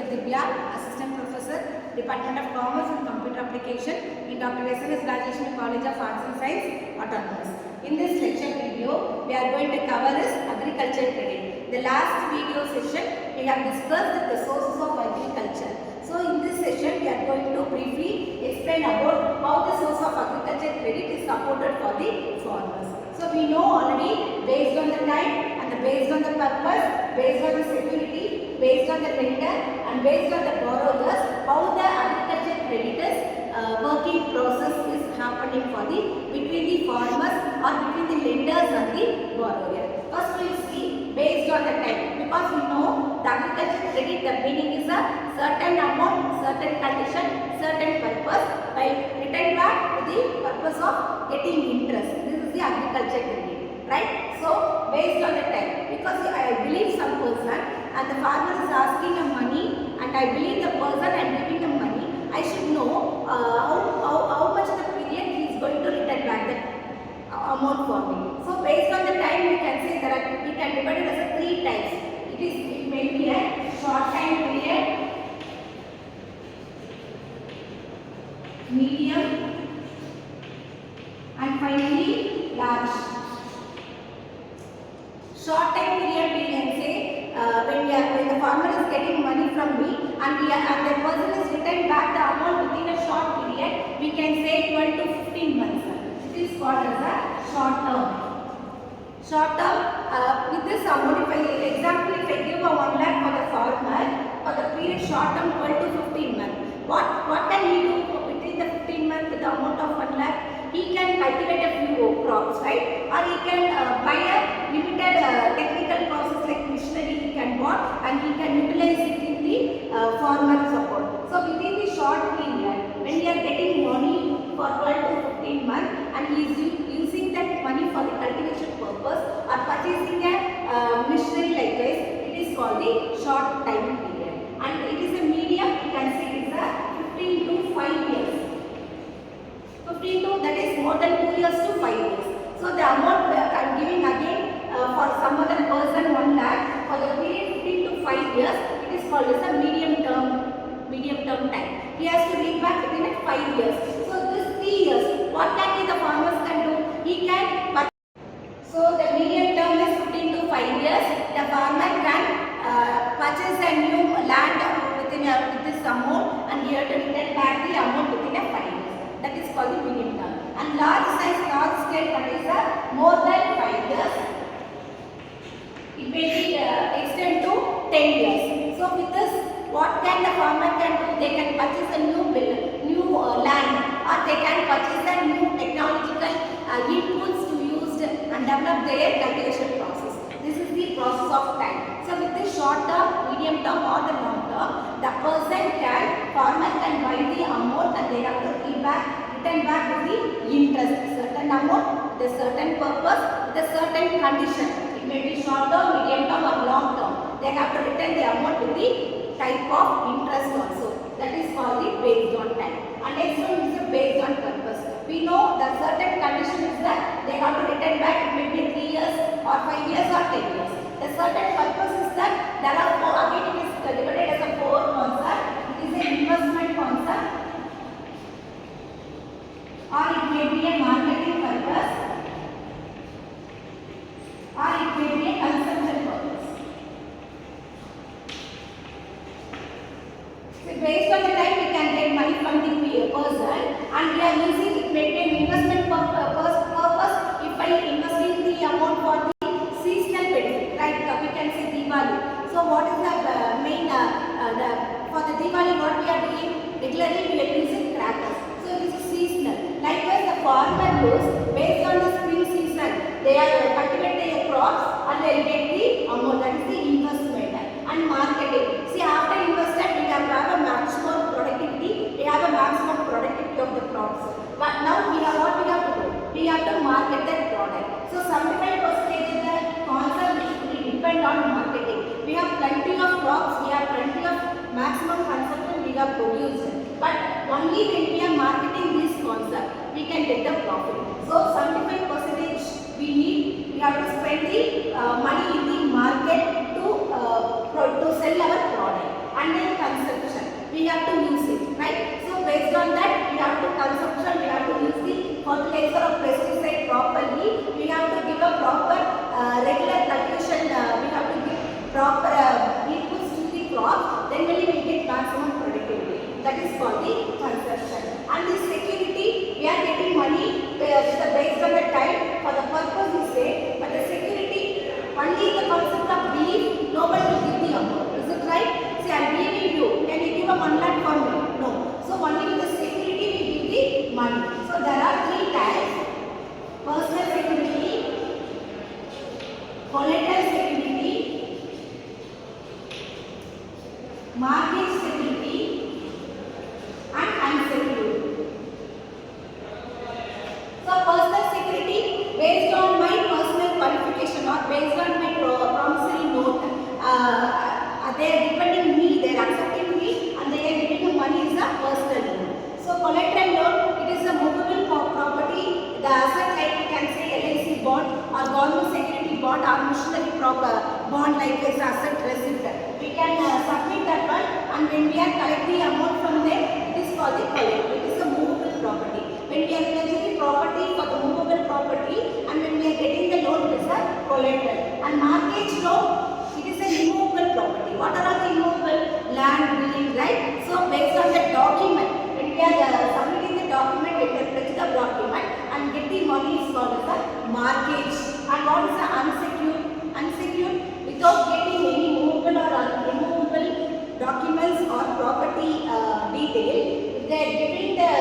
Dr.S.DHIVYA, Assistant Professor, Department of Commerce and Computer Application in Dr. SNS College of Arts and Science, Autonomous. In this lecture video, we are going to cover is agriculture credit. The last video session, we have discussed the sources of agriculture. So in this session, we are going to briefly explain about how the source of agriculture credit is supported for the farmers. So we know already, based on the time and based on the purpose, based on the security, based on the lender and based on the borrowers, how the agriculture creditors working process is happening for the between the farmers or between the lenders and the borrower. First we will see based on the time, because we know the agriculture credit, the meaning is a certain amount, certain condition, certain purpose by return back to the purpose of getting interest. This is the agriculture credit, right? So based on the time, because I believe some person and the farmer is asking the money and I believe the person and giving the money, I should know how much the period he is going to return back the amount for me. So based on the time we can say that we can divide it as 3 types. It may be a short time period, medium and finally large. Short time period we can say when the farmer is getting money from me and the person is returned back the amount within a short period, we can say 12 to 15 months. It is called as a short term. Short term, with this amount, if I give a 1 lakh for the farmer for the period short term 12 to 15 months, what can he do within the 15 months with the amount of 1 lakh? He can cultivate a few crops, right? Or he can buy a limited technical process like machinery he can buy and he can utilize it in the farmer support. So within the short period, when he are getting money for 12 to 15 months and he is using that money for the cultivation purpose or purchasing a machinery like this, it is called the short time period. And it is a medium, you can see it is a 15 to 5 years. 15 to, that is more than 2 years to 5 years. So the amount I am giving again for some other person 1 lakh for the period 15 to 5 years, it is called as a medium term time. He has to read back within 5 years. So this 3 years, what can the farmers can do? He can purchase. So the medium term is 15 to 5 years. The farmer can purchase a new land within with this amount and he has to return back the amount within 5 years. That is called the medium term. And large size, large scale, that is more than 5 years. It may be extend to 10 years. So with this, what can the farmer can do? They can purchase a new land, or they can purchase a new technological inputs to use and develop their cultivation process. This is the process of time. So with this short term, medium term or the long term, the farmer can buy the amount and they have to return back with the interest, certain amount, with a certain purpose, with a certain condition. It may be short term, medium term or long term. They have to return the amount with the type of interest also. That is called the based on time. And next one is the based on purpose. We know the certain condition is that they have to return back maybe 3 years or 5 years or 10 years. The certain purpose is that there are four, again it is divided as a 4 concept. It is an investment concept, or it may be a marketing purpose, or it may be a consumption purpose. So based on the time we can get money from the person and we are using it may be an investment purpose if I invest in the amount for the seasonal benefit, like we can say Diwali. So what is the main, for the Diwali what we are doing? Regularly we are using crackers. So it is seasonal. Likewise the farmer knows based on the spring season, they are cultivating their crops and they will get the amount, that is the investment. And marketing. See, after invested we have a maximum productivity, we have a maximum productivity of the crops. But now we have what we have to do? We have to market that product. So 75% is the concept which will depend on marketing. We have plenty of crops, we have plenty of maximum consumption we have produced. But only when we are marketing this concept, we can get the profit. So 75% we have to spend the money in the market to sell our product. And then we have to use it, right? So based on that, we have to consumption, we have to use the fertilizer or pesticide properly. We have to give a proper regular cultivation. We have to give proper inputs to the crop. Then only we get maximum productivity. That is called the consumption. And the security, we are getting money based on the time for the purpose we say, but the security only the concept of belief, nobody will give the amount. Is it right? Say I am believing you. Can you give a 1 lakh for me? No. So only with the security we give the money. So there are 3 types: personal security, collateral security, mortgage security, and unsecured. So personal security, based on my personal qualification or based on my promissory note, they are depending me, they are accepting me, and they are giving the money is a personal loan. So collateral loan, it is a movable property. The asset, like we can say LIC bond or government security bond or missionary bond, like this asset receipt. We can submit that one, and when we are collecting amount from them, it is called the collateral. It is a movable property. When we are pledging property for the movable property, and when we are getting the loan, it is a collateral. And mortgage loan, it is a immovable property. What are all the immovable? Land, building, right? So based on the document, when we are submitting the document, we can pledge the document and get the money is called as a mortgage. And what is the unsecured? Unsecured, without getting any movable or immovable documents or property detail, if they are giving the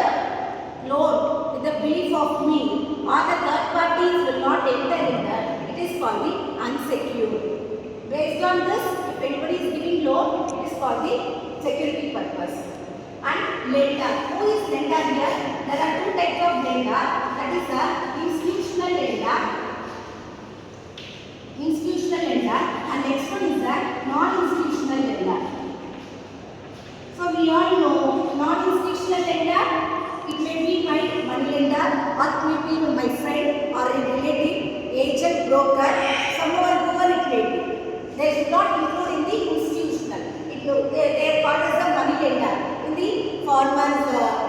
loan with the belief of me or the third parties will not enter in that, it is called the unsecured. Based on this, if anybody is giving loan, it is for the security purpose. And lender, who is lender here? There are 2 types of lender, that is a institutional lender, and next one is a non-institutional lender. So we all know non-institutional lender, it may be my money lender, or it may be my friend or a relative, agent, broker, someone whoever it may be. They should not include in the institutional. They are called as the money lender in the farmers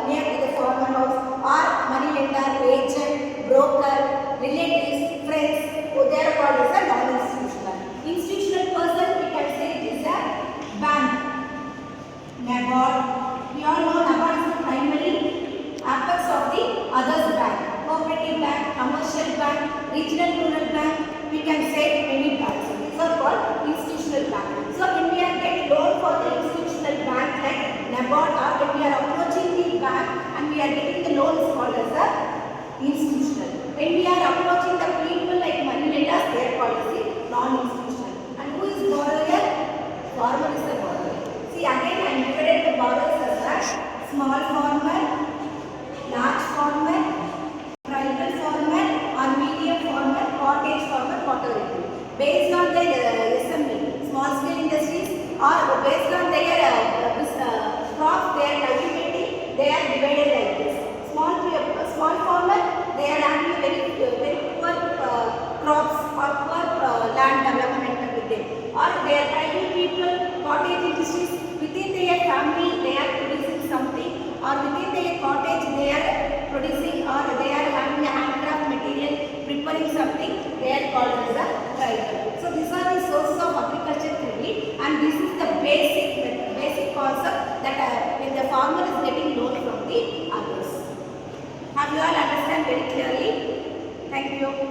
near to the farmer house, or money lender, agent, broker, relatives, friends. They are called as a non-institutional. Institutional person, we can say it is a bank. NABARD. We all know NABARD is the primary apex of the others bank. Cooperative bank, commercial bank, regional rural bank. We can say many banks. These are called institutional bank. So when we are getting loan for the institutional bank like NABARD, or when we are approaching the bank and we are getting the loan, is called as a institutional. When we are approaching the people like money lenders, they are called as the non-institutional. And who is borrower? Farmer is the borrower. See, again I am divided the borrowers as a small farmer, large farmer, tribal farmer, or medium farmer, cottage farmer, whatever it is. Based on their SME, small scale industries, or based on their crops they are cultivating, they are divided like this. Small farmer, they are having very poor crops or poor land development with them. Or they are tribal people, cottage industries, within their family they are producing something, or within their cottage they are producing, or they are having a handcraft material, preparing something, they are called as a tribal. So these are the sources of agriculture credit, and this is the basic concept that when the farmer is getting loan from the others. Have you all understand very clearly? Thank you.